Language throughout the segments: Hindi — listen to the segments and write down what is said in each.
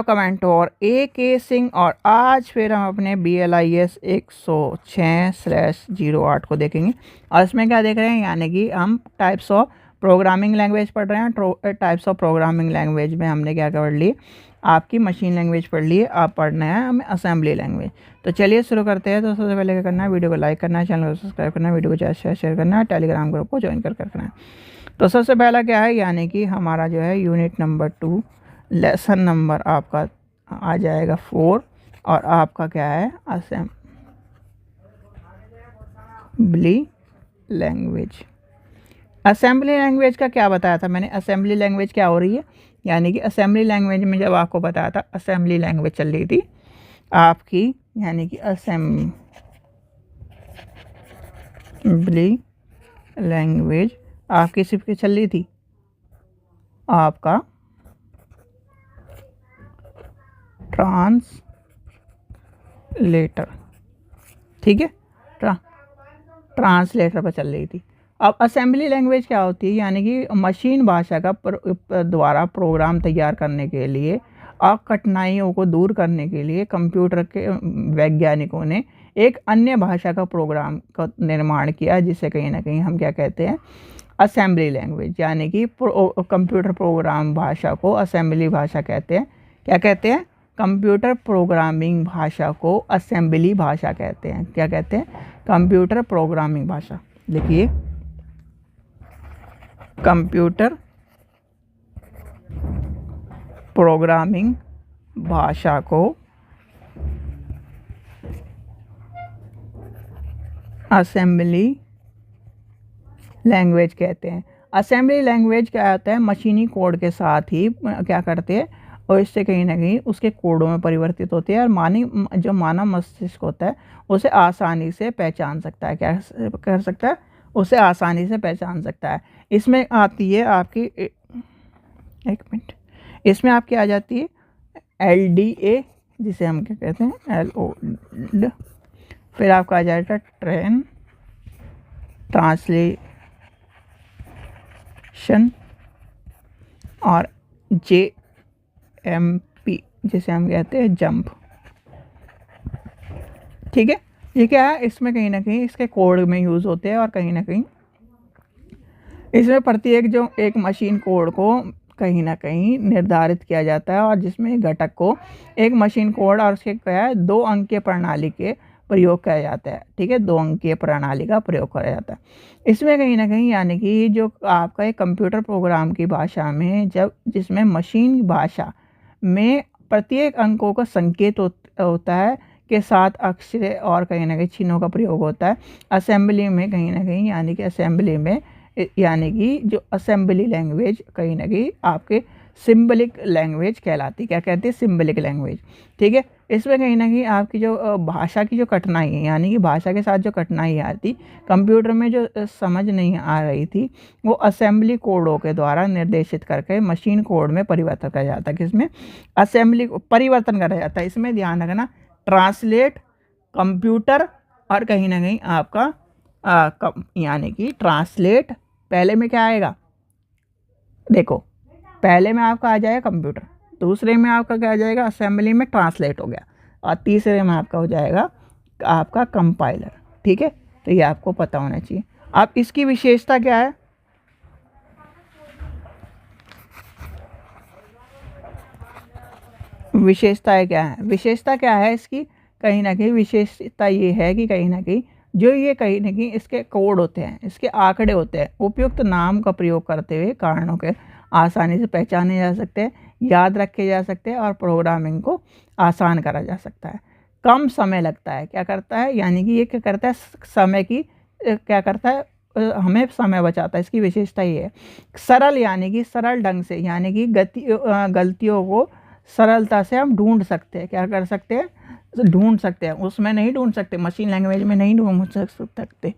कमेंट और AK सिंह और आज फिर हम अपने BLIS 106/08 को देखेंगे। और इसमें क्या देख रहे हैं, यानी कि हम टाइप्स ऑफ प्रोग्रामिंग लैंग्वेज पढ़ रहे हैं। टाइप्स ऑफ प्रोग्रामिंग लैंग्वेज में हमने क्या पढ़ ली, आपकी मशीन लैंग्वेज पढ़ ली है। अब पढ़ना है हमें असेंबली लैंग्वेज। तो चलिए शुरू करते हैं। तो सबसे पहले क्या करना है, वीडियो को लाइक करना है, चैनल को सब्सक्राइब करना है, वीडियो को ज़्यादा शेयर करना है, टेलीग्राम ग्रुप को ज्वाइन करना है। तो सबसे पहला क्या है, यानी कि हमारा जो है यूनिट नंबर 2 लेसन नंबर आपका आ जाएगा 4 और आपका क्या है असेंबली लैंग्वेज। असेंबली लैंग्वेज का क्या बताया था मैंने, असेंबली लैंग्वेज क्या हो रही है, यानी कि असेंबली लैंग्वेज में जब आपको बताया था असेंबली लैंग्वेज चल रही थी आपकी, यानी कि असेंबली लैंग्वेज आपकी सिर्फ चल रही थी आपका ट्रांसलेटर, ठीक है, ट्रांसलेटर पर चल रही थी। अब असेंबली लैंग्वेज क्या होती है, यानी कि मशीन भाषा का द्वारा प्रोग्राम तैयार करने के लिए और कठिनाइयों को दूर करने के लिए कंप्यूटर के वैज्ञानिकों ने एक अन्य भाषा का प्रोग्राम का निर्माण किया, जिसे कहीं ना कहीं हम क्या कहते हैं, असेंबली लैंग्वेज। यानी कि कंप्यूटर प्रोग्राम भाषा को असेंबली भाषा कहते हैं। क्या कहते हैं, कंप्यूटर प्रोग्रामिंग भाषा को असेंबली भाषा कहते हैं। क्या कहते हैं, कंप्यूटर प्रोग्रामिंग भाषा। देखिए, कंप्यूटर प्रोग्रामिंग भाषा को असेंबली लैंग्वेज कहते हैं। असेंबली लैंग्वेज क्या होता है, मशीनी कोड के साथ ही क्या करते हैं, और इससे कहीं ना कहीं उसके कोडों में परिवर्तित होते हैं और जो मानव मस्तिष्क होता है उसे आसानी से पहचान सकता है। क्या कर सकता है, उसे आसानी से पहचान सकता है। इसमें आती है आपकी एक मिनट, इसमें आपकी आ जाती है LDA, जिसे हम क्या कहते हैं LOD, फिर आपका आ जाएगा ट्रांसलेशन और JMP, जिसे हम कहते हैं जंप, ठीक है। ये क्या है, इसमें कहीं ना कहीं इसके कोड में यूज़ होते हैं और कहीं ना कहीं इसमें प्रत्येक जो एक मशीन कोड को कहीं ना कहीं निर्धारित किया जाता है, और जिसमें घटक को एक मशीन कोड और उसके क्या है 2 अंकीय प्रणाली के प्रयोग किया जाता है, ठीक है, 2 अंकीय प्रणाली का प्रयोग किया जाता है इसमें कहीं ना कहीं। यानी कि जो आपका एक कंप्यूटर प्रोग्राम की भाषा में जिसमें मशीन भाषा में प्रत्येक अंकों का संकेत होता है के साथ अक्षर और कहीं ना कहीं चिन्हों का प्रयोग होता है। असेंबली में कहीं ना कहीं, यानी कि असेंबली में, यानी कि जो असेंबली लैंग्वेज कहीं ना कहीं आपके सिंबलिक लैंग्वेज कहलाती। क्या कहती है, सिंबलिक लैंग्वेज, ठीक है। इसमें कहीं ना कहीं आपकी जो भाषा की जो कठिनाई है, यानी कि भाषा के साथ जो कठिनाई आती, कंप्यूटर में जो समझ नहीं आ रही थी, वो असेंबली कोडों के द्वारा निर्देशित करके मशीन कोड में परिवर्तन किया जाता है। किसमें, असेंबली परिवर्तन करा जाता है। इसमें ध्यान रखना, ट्रांसलेट, कंप्यूटर और कहीं ना कहीं आपका यानी कि ट्रांसलेट पहले में क्या आएगा, देखो, पहले में आपका आ जाएगा कंप्यूटर, दूसरे में आपका क्या आ जाएगा, असेंबली में ट्रांसलेट हो गया, और तीसरे में आपका हो जाएगा आपका कंपाइलर, ठीक है। तो ये आपको पता होना चाहिए। अब इसकी विशेषता क्या है, विशेषताएं क्या है, विशेषता क्या है इसकी, कहीं ना कहीं विशेषता ये है कि कहीं ना कहीं जो ये कहीं ना कहीं इसके कोड होते हैं, इसके आंकड़े होते हैं, उपयुक्त नाम का प्रयोग करते हुए कारणों के आसानी से पहचाने जा सकते हैं, याद रखे जा सकते हैं और प्रोग्रामिंग को आसान करा जा सकता है। कम समय लगता है, क्या करता है, यानी कि ये क्या करता है, समय की क्या करता है, हमें समय बचाता है। इसकी विशेषता ये है। सरल, यानी कि सरल ढंग से, यानी कि गलतियों को सरलता से हम ढूंढ सकते हैं। क्या कर सकते हैं, ढूंढ सकते हैं, उसमें नहीं ढूंढ सकते, मशीन लैंग्वेज में नहीं ढूंढ सकते,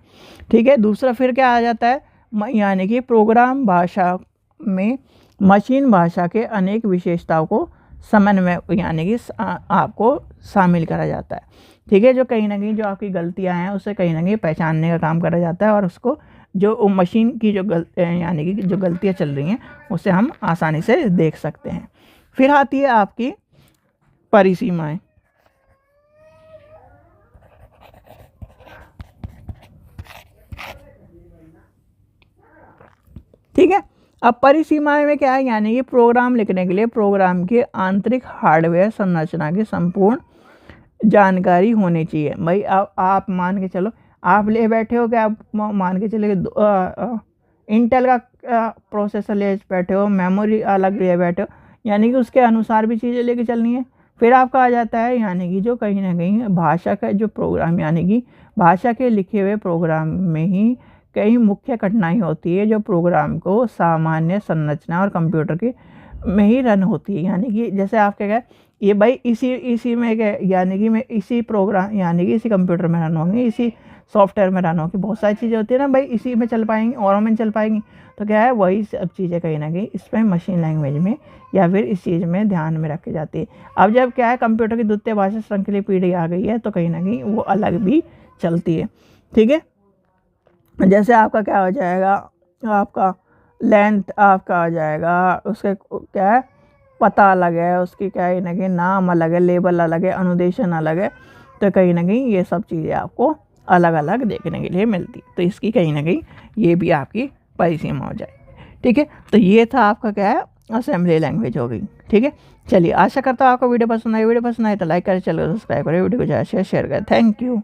ठीक है। दूसरा फिर क्या आ जाता है, यानी कि प्रोग्राम भाषा में मशीन भाषा के अनेक विशेषताओं को समन्वय, यानी कि आपको शामिल करा जाता है, ठीक है। जो कहीं ना कहीं जो आपकी गलतियां हैं उसे कहीं ना कहीं पहचानने का काम करा जाता है, और उसको जो मशीन की जो यानी कि जो गलतियां चल रही हैं उसे हम आसानी से देख सकते हैं। फिर आती है आपकी परिसीमाएं। ठीक है। अब परिसीमाएं में क्या है, यानी कि प्रोग्राम लिखने के लिए प्रोग्राम के आंतरिक हार्डवेयर संरचना की संपूर्ण जानकारी होनी चाहिए। भाई आप मान के चलो, आप ले बैठे हो क्या, आप मान के चले इंटेल का प्रोसेसर ले बैठे हो, मेमोरी अलग ले बैठे हो, यानी कि उसके अनुसार भी चीज़ें लेके चलनी है। फिर आपका आ जाता है यानी कि जो कहीं ना कहीं भाषा का जो प्रोग्राम, यानी कि भाषा के लिखे हुए प्रोग्राम में ही कई मुख्य कठिनाई होती है जो प्रोग्राम को सामान्य संरचना और कंप्यूटर की में ही रन होती है। यानी कि जैसे आप क्या कहें, ये भाई इसी में क्या, यानी कि मैं इसी प्रोग्राम, यानी कि इसी कंप्यूटर में रन होंगे, इसी सॉफ्टवेयर में रन होगी, बहुत सारी चीज़ें होती है ना भाई, इसी में चल पाएंगी, औरों में चल पाएंगी। तो क्या है, वही सब चीज़ें कहीं ना कहीं इसमें मशीन लैंग्वेज में या फिर इस चीज़ में ध्यान में रखी जाती है। अब जब क्या है, कंप्यूटर की द्वितीय भाषा श्रृंखला पीढ़ी आ गई है, तो कहीं ना कहीं वो अलग भी चलती है। ठीक है। जैसे आपका क्या हो जाएगा, आपका लेंथ आपका आ जाएगा, उसके क्या है, पता अलग है, उसकी क्या है ना कि नाम अलग है, लेबल अलग है, अनुदेशन अलग है। तो कहीं ना कहीं ये सब चीज़ें आपको अलग अलग देखने के लिए मिलती, तो इसकी कहीं ना कहीं ये भी आपकी परिसीमा हो जाएगी। ठीक है। तो ये था आपका क्या है, असेंबली लैंग्वेज हो गई। ठीक है। चलिए, आशा करता हूँ आपको वीडियो पसंद आई। वीडियो पसंद आए तो लाइक करें, चैनल को सब्सक्राइब करें, वीडियो को ज़्यादा शेयर करें। Thank you.